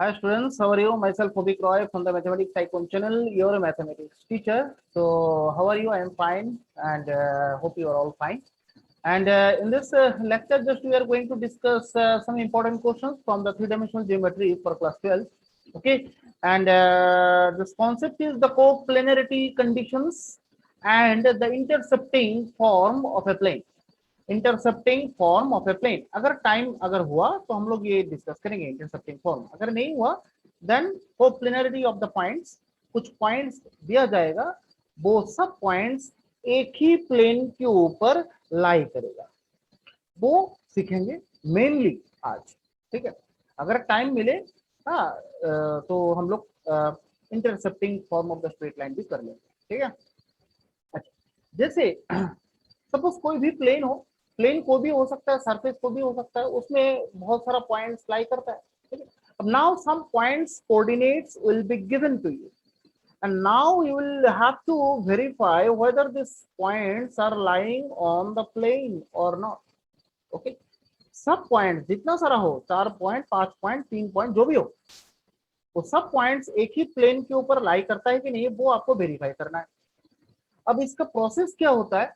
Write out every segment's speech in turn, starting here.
Hi students, how are you? Myself Mobik Roy from the Mathematics Icon channel, your mathematics teacher. So how are you? I am fine and hope you are all fine. And in this lecture, just we are going to discuss some important questions from the three-dimensional geometry for class 12. Okay, and this concept is the coplanarity conditions and the intercepting form of a plane. Intercepting form of a plane. अगर time अगर हुआ तो हम लोग ये discuss करेंगे intercepting form, अगर नहीं हुआ then coplanarity of the points. कुछ पॉइंट्स दिया जाएगा, वो सब पॉइंट्स एक ही प्लेन के ऊपर लाई करेगा, वो सीखेंगे मेनली आज। ठीक है, अगर टाइम मिले हाँ तो हम लोग intercepting form of the straight line भी कर लेंगे। ठीक है, अच्छा जैसे सपोज कोई भी प्लेन हो, प्लेन को भी हो सकता है, सरफेस को भी हो सकता है, उसमें बहुत सारा पॉइंट्स लाई करता है। ठीक है, अब now some points coordinates will be given to you and now you will have to verify whether these points are lying on the plane or not. Okay, सब पॉइंट जितना सारा हो, 4 पॉइंट 5 पॉइंट 3 पॉइंट जो भी हो, वो सब points एक ही प्लेन के ऊपर लाई करता है कि नहीं, वो आपको वेरीफाई करना है। अब इसका प्रोसेस क्या होता है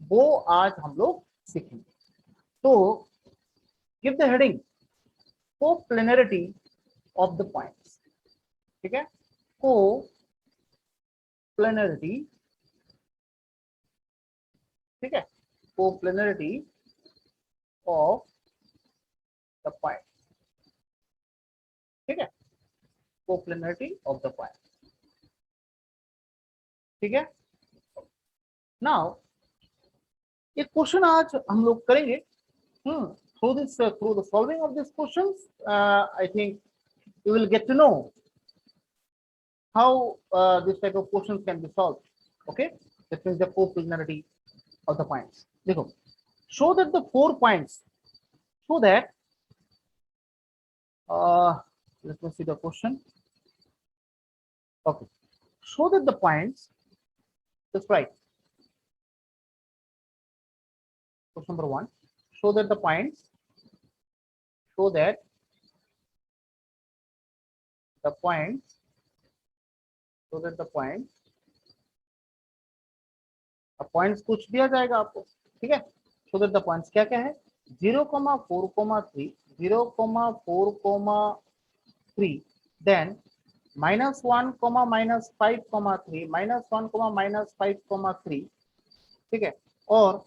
वो आज हम लोग सीखेंगे। तो give the heading coplanarity of the points. ठीक है, कोप्लेनरिटी, ठीक है, कोप्लेनरिटी ऑफ द पॉइंट। ठीक है, कोप्लेनरिटी ऑफ द पॉइंट। ठीक है, नाउ एक क्वेश्चन आज हम लोग करेंगे। through the solving of these questions I think you will get to know how this type of questions can be solved. Okay, that means the coplanarity of the points. देखो, show that the 4 points, so that let me see the question. Okay, show that the points, just right. Question number 1, show that the points, show that the points, show that the points, अब points कुछ दिया जाएगा आपको। ठीक है, so that the points क्या क्या है, 0,4,3, 0,4,3, देन -1, -5,3, -1, -5,3, ठीक है, और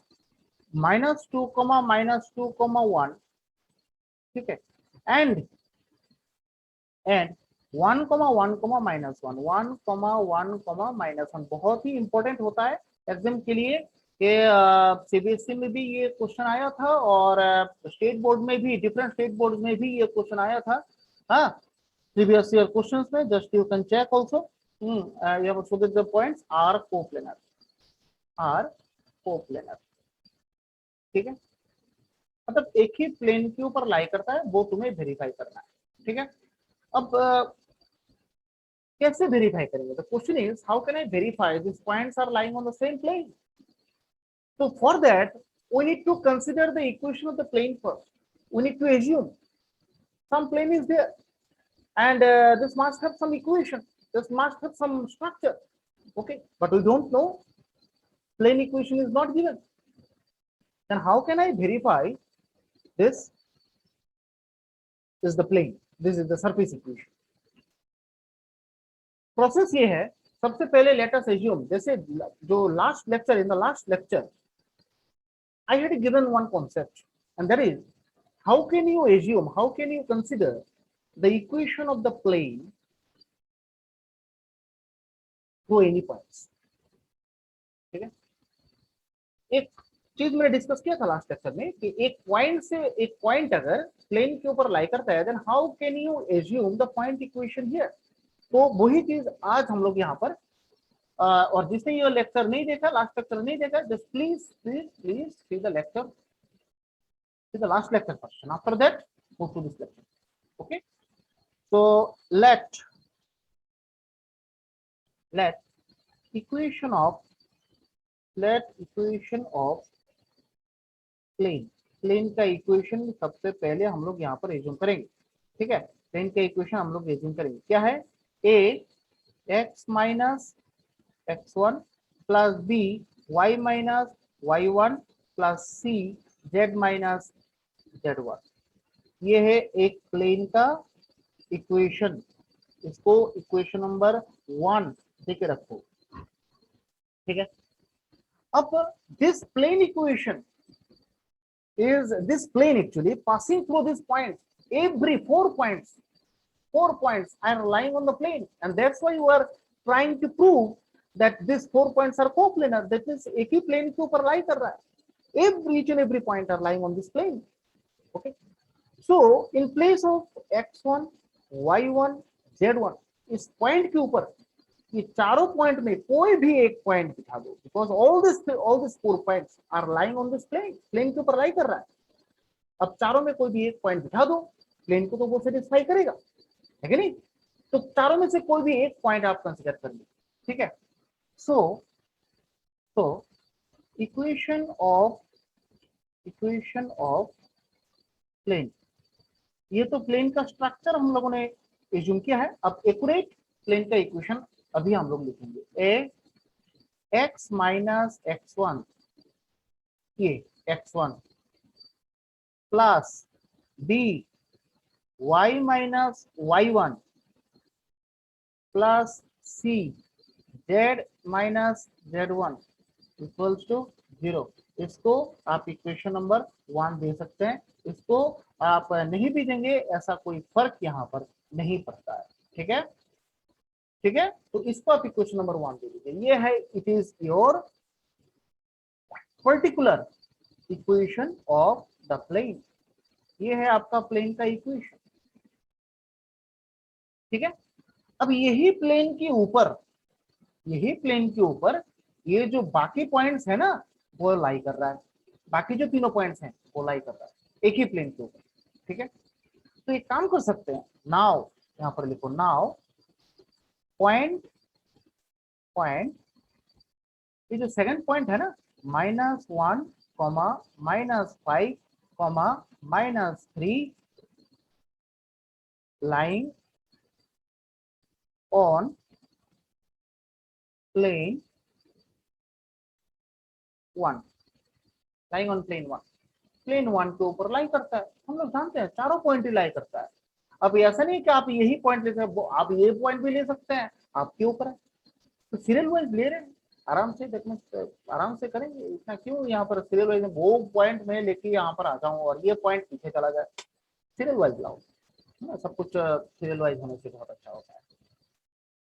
-2, -2,1, ठीक है, एंड 1, -1, -1, बहुत ही इंपॉर्टेंट होता है एग्जाम के लिए कि सीबीएसई में भी ये क्वेश्चन आया था और स्टेट बोर्ड में भी, डिफरेंट स्टेट बोर्ड में भी ये क्वेश्चन आया था। हाँ, प्रीवियस ईयर क्वेश्चंस में, just you can check also. you have so that the points are coplanar, are coplanar। ठीक है, मतलब एक ही प्लेन के ऊपर लाई करता है, वो तुम्हें वेरीफाई करना है। ठीक है, अब कैसे वेरीफाई करेंगे? The question is how can I verify this points are lying on the same plane? So for that we need to consider the equation of the plane first. We need to assume some plane is there and this must have some equation, this must have some structure. Okay, but we don't know, plane equation is not given. Then how can I verify this is the plane, this is the surface equation? Process ये है, सबसे पहले let us assume, जैसे जो last lecture, in the last lecture I had given one concept, and that is how can you assume, how can you consider the equation of the plane through any points? ठीक है, एक चीज मैंने discuss किया था last lecture में कि एक पॉइंट से एक पॉइंट अगर प्लेन के ऊपर लाई करता है, then how can you assume the point equation here? तो वही चीज आज हम लोग यहाँ पर और जिसने ये लेक्चर नहीं देखा, लास्ट लेक्चर नहीं देखा, just please please please see the lecture, see the last lecture first, and after that move to this lecture. Okay, so let equation of plane का इक्वेशन सबसे पहले हम लोग यहाँ पर एज्यूम करेंगे। ठीक है, प्लेन का इक्वेशन हम लोग एज्यूम करेंगे। क्या है? A x minus x1 plus b y minus y1 plus c z minus z1। ये है एक प्लेन का इक्वेशन। इसको इक्वेशन नंबर 1 देके रखो, ठीक है। अब this plane equation is this plane actually passing through this point. Every 4 points are lying on the plane, and that's why you are trying to prove that these 4 points are coplanar. That means एक ही plane के ऊपर lie कर रहा है. Each and every point are lying on this plane. Okay. So in place of x1, y1, z1, इस point के ऊपर ये चारों पॉइंट में कोई भी एक पॉइंट दिखा दो, because all this 4 points are lying on this plane. Plane के ऊपर लाई कर रहा है। अब चारों में कोई भी एक पॉइंट दिखा दो, प्लेन को तो वो सेटिस्फाई करेगा, है कि नहीं? तो चारों में से कोई भी एक पॉइंट आप कंसीडर कर लीजिए, ठीक है। सो इक्वेशन ऑफ प्लेन, ये तो प्लेन का स्ट्रक्चर हम लोगों ने एज्यूम किया है। अब एक्यूरेट प्लेन का इक्वेशन अभी हम लोग लिखेंगे। ए एक्स माइनस x1, ये x1 plus b y minus y1 plus c z minus z1 equals to 0। इसको आप इक्वेशन नंबर 1 दे सकते हैं। इसको आप नहीं भी देंगे, ऐसा कोई फर्क यहाँ पर नहीं पड़ता है, ठीक है। ठीक है, तो इसको आप इक्वेशन नंबर 1 दे दीजिए। ये है, it is your particular equation of the plane. ये है आपका प्लेन का इक्वेशन, ठीक है। अब यही प्लेन के ऊपर ये जो बाकी पॉइंट्स है ना, वो लाई कर रहा है। बाकी जो तीनों पॉइंट्स हैं वो लाई कर रहा है एक ही प्लेन के ऊपर, ठीक है। तो एक काम कर सकते हैं, नाउ यहां पर लिखो, नाउ पॉइंट ये जो सेकंड पॉइंट है ना, -1, -5, -3 lying on plane 1, lying on plane 1, plane 1 के ऊपर लाई करता है। हम लोग जानते हैं चारों पॉइंट ही लाई करता है। अब ऐसा नहीं कि आप यही पॉइंट लेते हैं, आप ये पॉइंट भी ले सकते हैं, आपके ऊपर है। तो सीरियल वाइज ले रहे हैं, आराम से देखना, आराम से करेंगे। इतना क्यों यहाँ पर सीरियल वाइज, वो पॉइंट में लेके यहाँ पर आ जाऊँ और ये पॉइंट पीछे चला जाए। सीरियल वाइज लाओ ना, सब कुछ सीरियल वाइज होने से बहुत अच्छा होता है,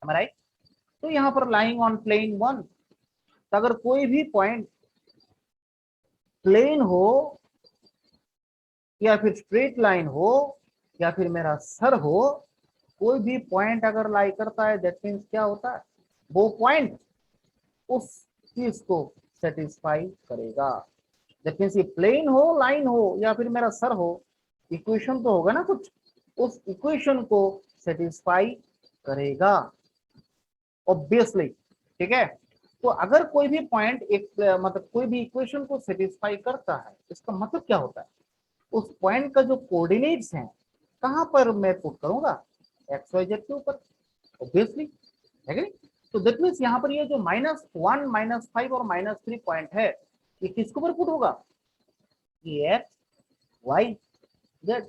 राइट। तो यहाँ पर लाइंग ऑन प्लेन 1, तो अगर कोई भी पॉइंट प्लेन हो या फिर स्ट्रेट लाइन हो या फिर मेरा सर हो, कोई भी पॉइंट अगर लाई करता है, दैट मीन्स क्या होता है, वो पॉइंट उस चीज को सेटिस्फाई करेगा। दैट मीन्स ये प्लेन हो, लाइन हो या फिर मेरा सर हो, इक्वेशन तो होगा ना कुछ, उस इक्वेशन को सेटिस्फाई करेगा ऑब्वियसली, ठीक है। तो अगर कोई भी पॉइंट एक मतलब कोई भी इक्वेशन को सेटिस्फाई करता है, इसका मतलब क्या होता है, उस पॉइंट का जो कोऑर्डिनेट्स हैं कहां पर मैं पुट करूंगा, एक्स वाई जेड के ऊपर, ऑब्वियसली, है कि नहीं। तो दैट मीन्स यहाँ पर ये जो -1, -5 और -3 पॉइंट है, ये किसके ऊपर पुट होगा, ये एक्स वाई जेड,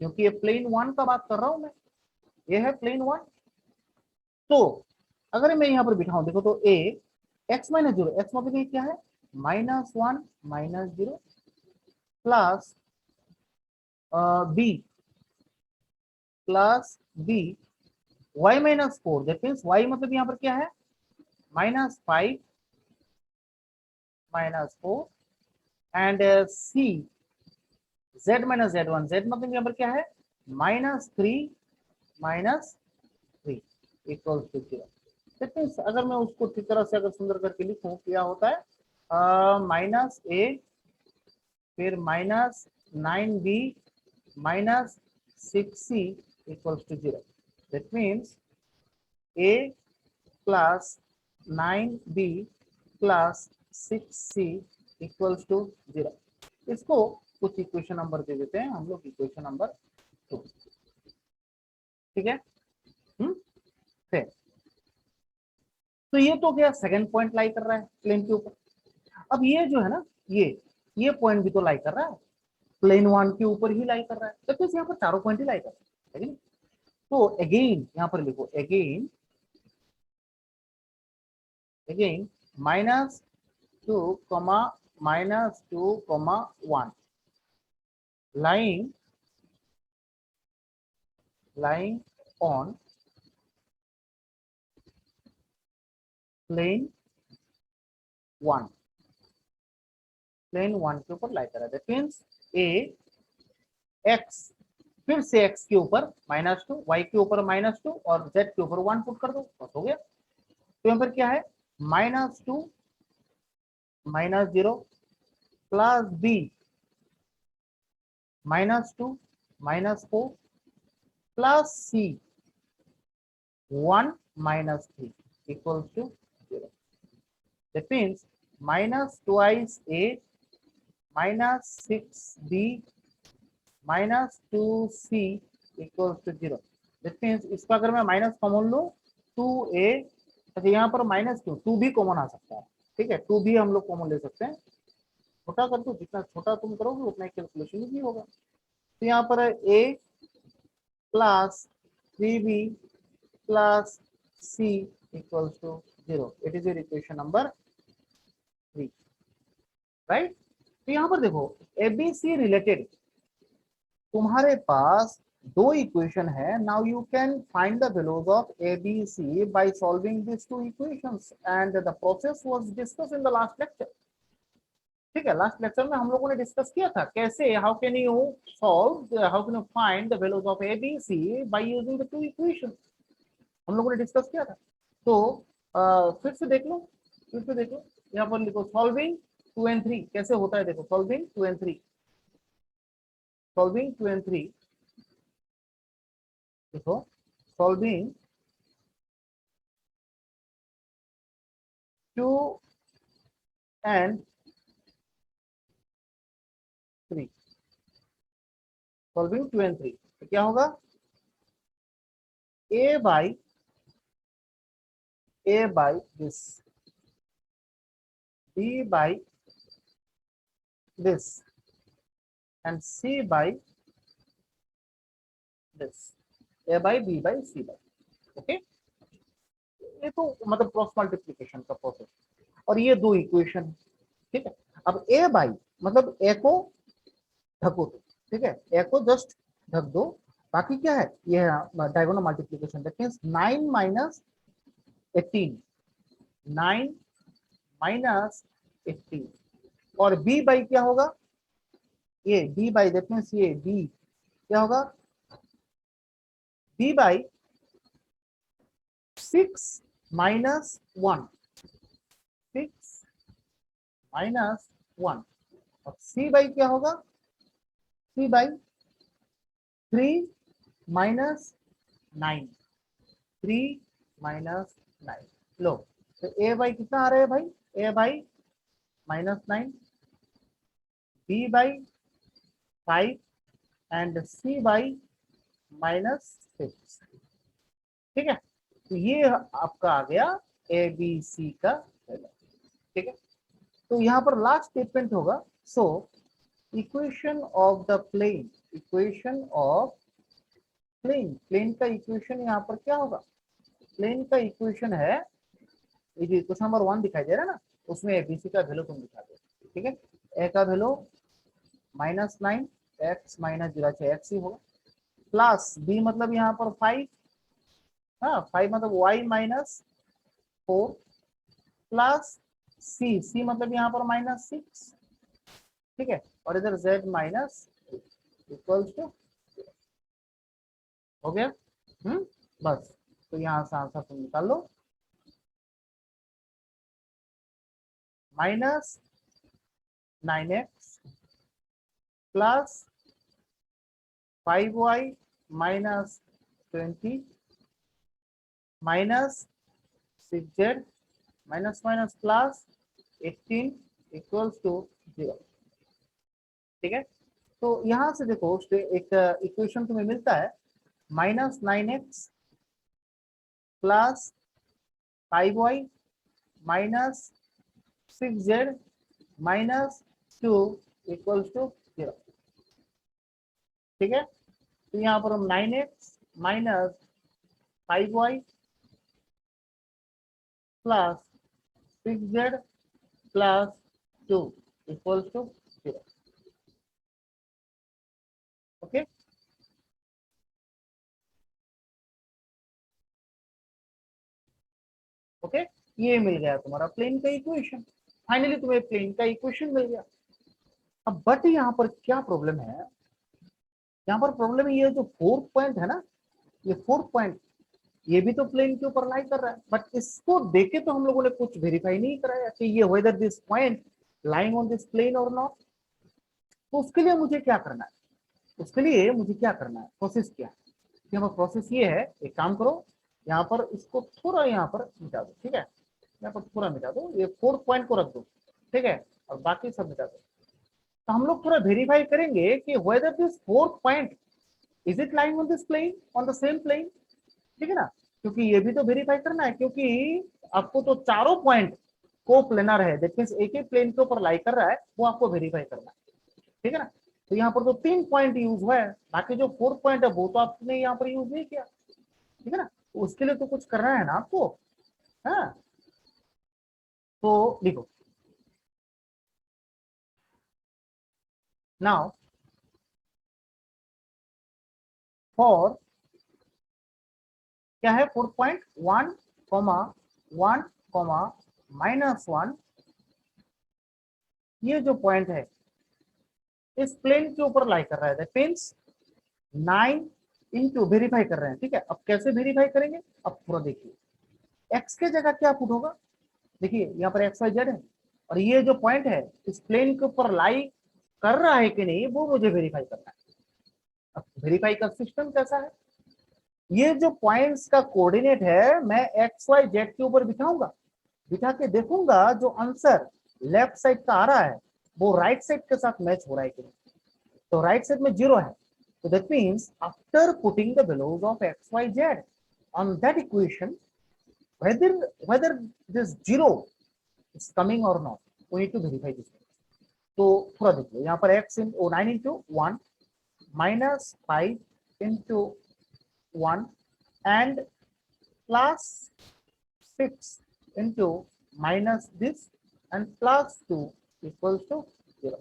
क्योंकि ये प्लेन 1 का बात कर रहा हूं मैं, ये है प्लेन 1। तो अगर मैं यहाँ पर बिठाऊं, देखो तो ए एक्स माइनस 0, एक्स मतलब क्या है, -1 -0 plus b y -4, that means y मतलब यहाँ पर क्या है, -5 -4 and C z -z1, z मतलब यहाँ पर क्या है, -3 -3 इक्वल्स टू 0। दैट मीन्स अगर मैं उसको ठीक तरह से अगर सुंदर करके लिखूं, क्या होता है, -a फिर -9b -6c equals to 0। That means a plus 9b plus 6c equals to 0। इसको कुछ इक्वेशन नंबर दे देते हैं हम लोग, इक्वेशन नंबर 2। ठीक है। फिर तो ये तो क्या सेकंड पॉइंट लाई कर रहा है प्लेन के ऊपर। अब ये जो है ना, ये पॉइंट भी तो लाई कर रहा है, प्लेन वन के ऊपर ही लाई कर रहा है, तो यहाँ पर चारों पॉइंट ही लाई कर रहा है। तो अगेन यहाँ पर लिखो, again -2, -2, 1 lying on plane 1, plane 1 के ऊपर लाई कर रहा है। दैट मींस ए एक्स, फिर से x के ऊपर -2, y के ऊपर -2 और z के ऊपर 1 पुट कर दो, बस हो गया। तो यहाँ पर क्या है, -2 -0 plus b -2 -4 plus c 1 -3 equals to 0. That means minus twice a minus 6b minus 2c equals to 0. That means इसका अगर मैं माइनस कॉमन लूं 2a, अच्छा यहाँ पर -2, 2 भी कॉमन आ सकता है, ठीक है, 2 भी हम लोग कॉमन ले सकते हैं। छोटा कर दो, जितना छोटा तुम करोगे उतना कैलकुलेशन भी होगा। तो यहाँ पर a plus 3b plus c equals to 0. It is your equation number 3, right. तो यहाँ पर देखो ABC रिलेटेड तुम्हारे पास दो इक्वेशन है। Now you can find the values of ABC by solving this two equations and the process was discussed in the last lecture. ठीक है, last lecture में हम लोगों ने डिस्कस किया था कैसे, how can you solve, how can you find the values of ABC by using the two equations, हम लोगों ने डिस्कस किया था। तो फिर से देख लो, यहाँ पर लिखो सॉल्विंग 2 and 3 कैसे होता है। देखो सॉल्विंग 2 and 3, देखो सॉल्विंग 2 and 3, सॉल्विंग 2 and 3 तो क्या होगा, a by this, b by this and c by this, a by b by c by, okay. ये तो मतलब क्रॉस मल्टीप्लिकेशन का प्रोसेस, और ये दो इक्वेशन, ठीक है। अब a बाई मतलब a को ढको, ठीक है, a को जस्ट ढक दो, बाकी क्या है, ये diagonal multiplication, that means 9 minus 18, 9 minus 18, और b बाई क्या होगा, ये b बाई, दैट मींस ये b क्या होगा, b बाई 6 माइनस 1, 6 माइनस 1, और c बाई क्या होगा, c बाई 3 माइनस 9, 3 माइनस 9, लो तो a बाई कितना आ रहा है भाई, a by -9, b by 5 and c by -6, ठीक है। तो ये आपका आ गया ABC का, ठीक है। तो यहाँ पर लास्ट स्टेटमेंट होगा, so equation of the plane, plane का इक्वेशन यहाँ पर क्या होगा, प्लेन का इक्वेशन है, ये जो इक्वेशन नंबर 1 दिखाई दे रहा है ना, उसमें ABC का वैल्यू तुम दिखा दो, ठीक है। a का वैल्यू -9, x -0 x ही होगा, प्लस b मतलब यहाँ पर 5, हाँ 5 मतलब y -4, प्लस c मतलब यहाँ पर -6, ठीक है, और इधर z माइनस इक्वल्स टू, हो गया। बस, तो यहाँ से आंसर तुम निकाल लो, -9x plus 5y -20 minus 6z minus minus plus 18 equals to 0, ठीक है। तो यहाँ से देखो एक इक्वेशन तुम्हें मिलता है, minus 9x plus 5y minus 6z minus 2 equals to 0। ठीक है, तो यहाँ पर हम 9x minus 5y plus 6z plus 2 equals to 0। Okay, okay, ये मिल गया तुम्हारा प्लेन का इक्वेशन। फाइनली तुम्हें प्लेन का इक्वेशन मिल गया। अब बट यहाँ पर क्या प्रॉब्लम है, यहाँ पर प्रॉब्लम ये जो फोर्थ पॉइंट है ना, ये फोर्थ पॉइंट ये भी तो प्लेन के ऊपर लाई कर रहा है, बट इसको देखे तो हम लोगों ने कुछ वेरीफाई नहीं कराया कि ये whether this point lying on this plane और नॉट। तो उसके लिए मुझे क्या करना है, उसके लिए मुझे क्या करना है, प्रोसेस क्या है। यहाँ पर प्रोसेस ये है, एक काम करो, यहाँ पर इसको थोड़ा यहाँ पर मिटा दो। ठीक है, यहाँ पर थोड़ा मिटा दो, ये फोर्थ पॉइंट को रख दो। ठीक है, और बाकी सब मिटा दो। तो हम लोग थोड़ा वेरीफाई करेंगे कि whether this fourth point is it lying on this plane, on the same plane. ठीक है ना, क्योंकि ये भी तो वेरीफाई करना है, क्योंकि आपको तो चारों पॉइंट को प्लेनर है, दैट मींस एक ही प्लेन के ऊपर लाई कर रहा है, वो आपको वेरीफाई करना है। ठीक है ना, तो यहाँ पर तो 3 पॉइंट यूज हुआ है, बाकी जो 4 पॉइंट है वो तो आपने यहाँ पर यूज नहीं किया। ठीक है ना, तो उसके लिए तो कुछ करना है ना आपको। हाँ, तो लिखो नाउ फॉर, क्या है, 4.1 कॉमा 1 कॉमा -1, ये जो पॉइंट है इस प्लेन के ऊपर लाई कर रहा है, दैट मींस 9 इंटू वेरीफाई कर रहे हैं। ठीक है, अब कैसे वेरीफाई करेंगे, अब पूरा देखिए। एक्स के जगह क्या पुट होगा, देखिए यहाँ पर एक्स वाई जेड है, और ये जो पॉइंट है इस प्लेन के ऊपर लाई कर रहा है कि नहीं, वो मुझे वेरीफाई करना है। अब वेरीफाई का सिस्टम कैसा है, ये जो पॉइंट्स का कोऑर्डिनेट है मैं एक्स वाई जेड के ऊपर बिठाऊंगा, बिठा के देखूंगा जो आंसर लेफ्ट साइड का आ रहा है वो राइट साइड के साथ मैच हो रहा है कि नहीं। तो राइट साइड में 0 है, so that means after putting the values of x, y, z on that equation, whether whether this 0 is coming or not, we need to verify this. तो थोड़ा देखिए, यहाँ पर x in 9 into 1 minus 5 into 1 and plus 6 into minus this and plus 2 equals to 0।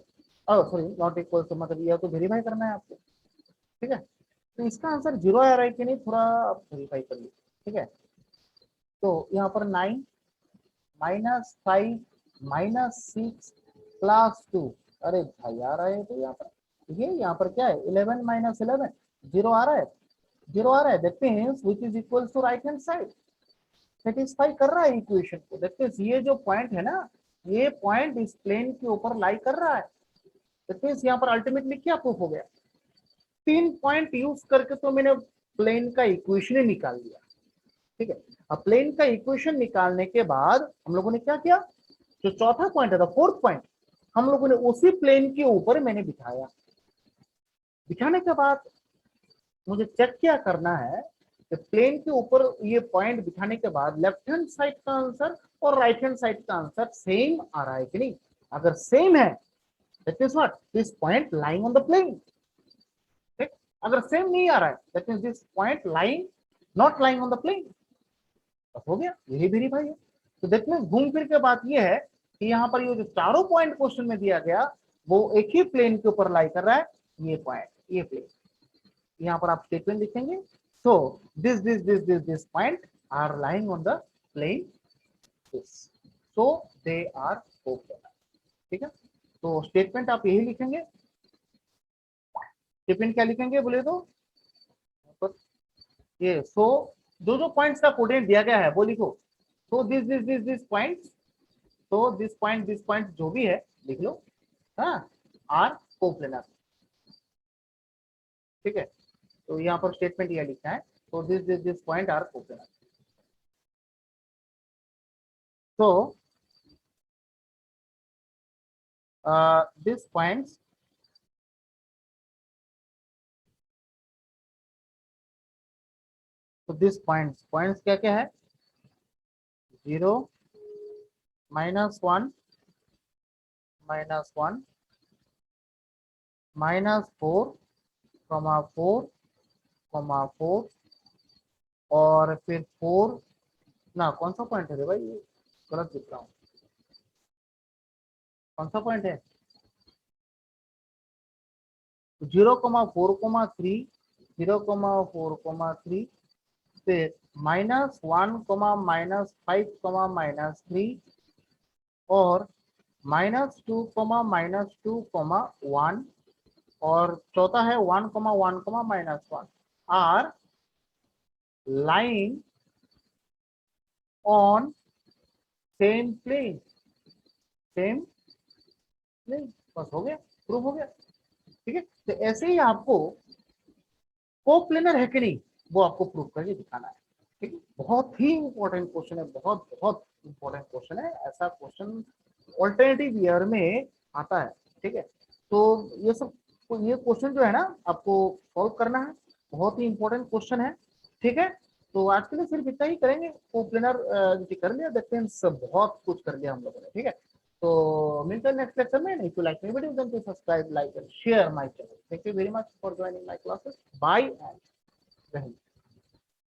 oh sorry, not equals to मतलब ये तो verify करना है आपको। ठीक है, तो इसका आंसर 0 आ रहा है कि नहीं, थोड़ा आप वेरीफाई कर लीजिए। ठीक है, तो यहाँ पर 9 -5 -6 +2, अरे भाई आ रहा है, तो यहाँ पर ये यहाँ पर क्या है, 11 - 11, 0 आ रहा है, 0 आ रहा है, that means which is equal to right hand side, satisfy कर रहा है इक्वेशन को। दैट मींस ये जो पॉइंट है ना, ये पॉइंट इस प्लेन के ऊपर लाई कर रहा है। दैट मींस यहाँ पर अल्टीमेटली क्या प्रूफ हो गया, 3 पॉइंट यूज करके तो मैंने प्लेन का इक्वेशन ही निकाल लिया। ठीक है, अब प्लेन का इक्वेशन निकालने के बाद हम लोगों ने क्या किया, जो चौथा पॉइंट है, फोर्थ पॉइंट, हम लोगों ने उसी प्लेन के ऊपर मैंने बिठाया। बिठाने के बाद मुझे चेक क्या करना है कि प्लेन के ऊपर ये पॉइंट बिठाने के बाद लेफ्ट हैंड साइड का आंसर और राइट हैंड साइड का आंसर सेम आ रहा है कि नहीं। अगर सेम है, that means what, this point lying on the plane. ठीक, अगर सेम नहीं आ रहा है, that means this point lying not lying on the plane. हो गया, यही वेरीफाई है। तो दैट मींस घूम फिर के बात ये है कि यहाँ पर ये जो चारों पॉइंट क्वेश्चन में दिया गया वो एक ही प्लेन के ऊपर लाई कर रहा है, ये पॉइंट, ये प्लेन। यहाँ पर आप स्टेटमेंट लिखेंगे, so this point are lying on the plane this, so they are coplanar. ठीक है, तो स्टेटमेंट आप यही लिखेंगे। स्टेटमेंट क्या लिखेंगे बोले तो ये, सो जो जो पॉइंट्स का कोऑर्डिनेट दिया गया है वो लिखो। सो दिस पॉइंट, तो दिस पॉइंट जो भी है लिख लो, हाँ, आर कोप्लेनर। ठीक है, तो यहाँ पर स्टेटमेंट यह लिखना है, तो दिस पॉइंट आर कोप्लेनर। तो दिस पॉइंट्स तो दिस पॉइंट्स पॉइंट्स क्या क्या है, 0, -1, -1, -4, 4, 4 और फिर 4 ना, कौन सा पॉइंट है रे भाई, ये गलत लिख रहा हूँ, कौन सा पॉइंट है, 0,4,3, 0,4,3, फिर -1, -5, -3 और -2, -2, 1 और चौथा है 1, 1, -1 are line on same plane, same plane, बस हो गया, प्रूफ हो गया। ठीक है, तो ऐसे ही आपको कोप्लेनर है कि नहीं वो आपको प्रूफ करके दिखाना है। ठीक है, बहुत ही इंपॉर्टेंट क्वेश्चन है, बहुत बहुत इंपॉर्टेंट क्वेश्चन है, ऐसा क्वेश्चन ऑल्टरनेटिव ईयर में आता है। ठीक है, तो ये सब, ये क्वेश्चन जो है ना आपको सॉल्व करना है, बहुत ही इंपॉर्टेंट क्वेश्चन है। ठीक है, तो आज के लिए सिर्फ इतना ही करेंगे, कोप्लेनर कर लिया, देखते हैं सब बहुत कुछ कर लिया हम लोगों ने। ठीक है, तो मिलते हैं नेक्स्ट लेक्चर में। If you like my video then please subscribe, like and share my channel. Thank you very much for joining my classes. Bye and जय हिंद।